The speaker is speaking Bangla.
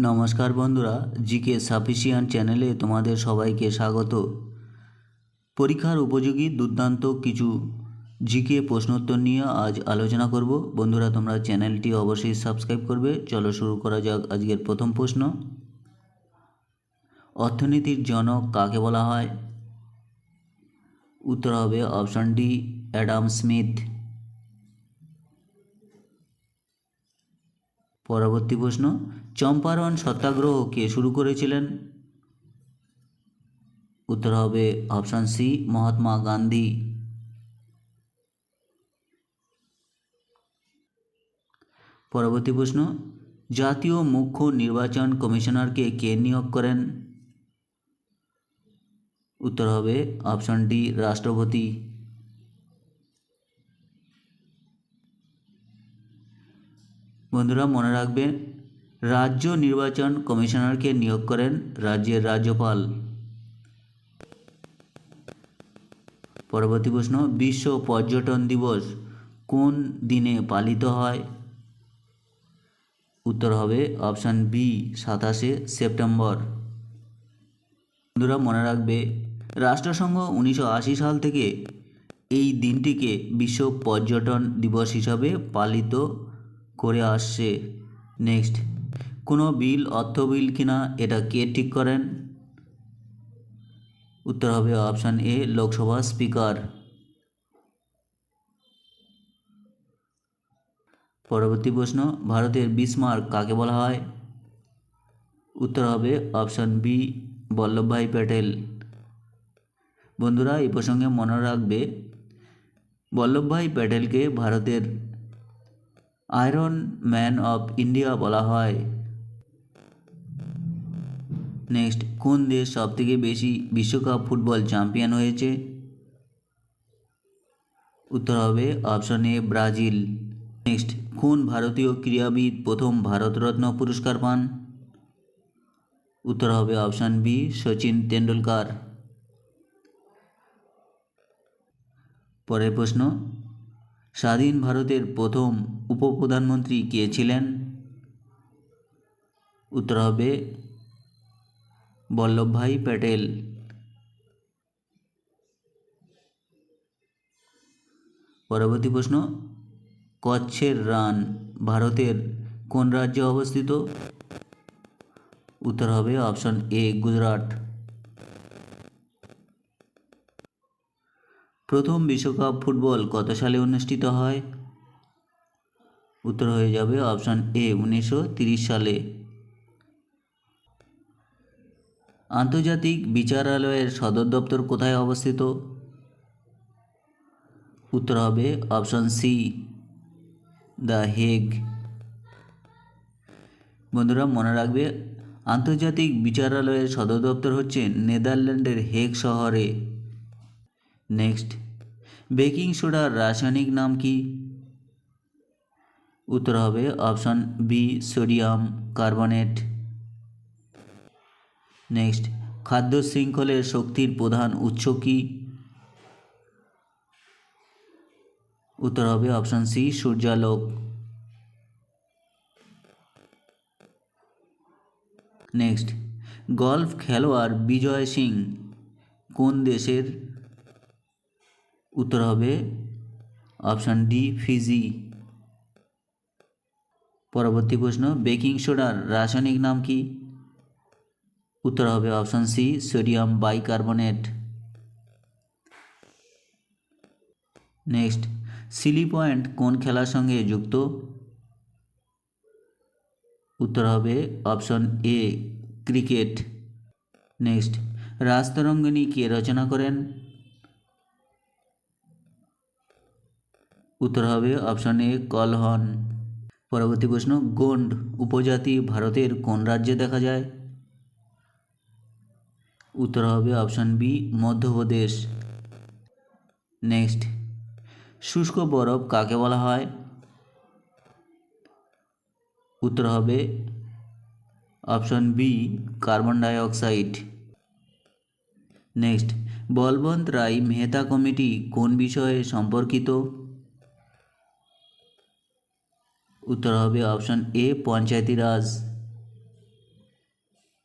নমস্কার বন্ধুরা, জিকে সাফিসিয়েন্ট চ্যানেলে তোমাদের সবাইকে স্বাগত। পরীক্ষার উপযোগী দুর্দান্ত কিছু জিকে প্রশ্নোত্তর নিয়ে আজ আলোচনা করব। বন্ধুরা, তোমরা চ্যানেলটি অবশ্যই সাবস্ক্রাইব করবে। চলো শুরু করা যাক আজকের প্রথম প্রশ্ন। অর্থনীতির জনক কাকে বলা হয়? উত্তর হবে অপশন ডি, অ্যাডাম স্মিথ। পরবর্তী প্রশ্ন, চম্পারণ সত্যাগ্রহ কে শুরু করেছিলেন? উত্তর হবে অপশন সি, মহাত্মা গান্ধী। পরবর্তী প্রশ্ন, জাতীয় মুখ্য নির্বাচন কমিশনারকে কে নিয়োগ করেন? উত্তর হবে অপশন ডি, রাষ্ট্রপতি। বন্ধুরা মনে রাখবেন, রাজ্য নির্বাচন কমিশনারকে নিয়োগ করেন রাজ্যের রাজ্যপাল। পরবর্তী প্রশ্ন, বিশ্ব পর্যটন দিবস কোন দিনে পালিত হয়? উত্তর হবে অপশান বি, 27শে সেপ্টেম্বর। বন্ধুরা মনে রাখবে, রাষ্ট্রসংঘ 1980 সাল থেকে এই দিনটিকে বিশ্ব পর্যটন দিবস হিসাবে পালিত করে আসছে। নেক্সট, কোনো বিল অর্থ বিল কিনা এটা কে ঠিক করেন? উত্তর হবে অপশান এ, লোকসভা স্পিকার। পরবর্তী প্রশ্ন, ভারতের বিসমার্ক কাকে বলা হয়? উত্তর হবে অপশান বি, বল্লভভাই প্যাটেল। বন্ধুরা এই প্রসঙ্গে মনে রাখবে, বল্লভভাই প্যাটেলকে ভারতের আয়রন ম্যান অফ ইন্ডিয়া বলা হয়। নেক্সট, কোন দেশ সবথেকে বেশি বিশ্বকাপ ফুটবল চ্যাম্পিয়ন হয়েছে? উত্তর হবে অপশন এ, ব্রাজিল। নেক্সট, কোন ভারতীয় ক্রীড়াবিদ প্রথম ভারতরত্ন পুরস্কার পান? উত্তর হবে অপশান বি, সচিন তেন্ডুলকার। পরের প্রশ্ন, স্বাধীন ভারতের প্রথম উপপ্রধানমন্ত্রী কে ছিলেন? উত্তর হবে বল্লভভাই প্যাটেল। পরবর্তী প্রশ্ন, কচ্ছের রান ভারতের কোন রাজ্যে অবস্থিত? উত্তর হবে অপশন এ, গুজরাট। প্রথম বিশ্বকাপ ফুটবল কত সালে অনুষ্ঠিত হয়? উত্তর হয়ে যাবে অপশন এ, 1930 সালে। আন্তর্জাতিক বিচারালয়ের সদর দপ্তর কোথায় অবস্থিত? উত্তর হবে অপশন সি, দ্য হেগ। বন্ধুরা মনে রাখবে, আন্তর্জাতিক বিচারালয়ের সদর দপ্তর হচ্ছে নেদারল্যান্ডের হেগ শহরে। নেক্সট, বেকিং সোডার রাসায়নিক নাম কি? উত্তর হবে option B, sodium carbonate. Next, খাদ্য শৃঙ্খলের শক্তির প্রধান উৎস কি? উত্তর হবে অপশন সি, সূর্যালোক। নেক্সট, গলফ খেলোয়াড় বিজয় সিং কোন দেশের? উত্তর হবে অপশান ডি, ফিজি। পরবর্তী প্রশ্ন, বেকিং সোডার রাসায়নিক নাম কি? উত্তর হবে option C, sodium bicarbonate. Next, silly point কোন খেলার সঙ্গে যুক্ত? উত্তর হবে option A, cricket. Next, Rajatarangini কে রচনা করেন? উত্তর হবে অপশন এ, কলহন। পরবর্তী প্রশ্ন, গোন্ড উপজাতি ভারতের কোন রাজ্যে দেখা যায়? উত্তর হবে অপশন বি, মধ্যপ্রদেশ। নেক্সট, শুষ্ক বরফ কাকে বলা হয়? উত্তর হবে option B, carbon die oxide. Next, Balwant রায় মেহতা কমিটি কোন বিষয়ে সম্পর্কিত? উত্তর হবে অপশন এ, পঞ্চায়েতি রাজ।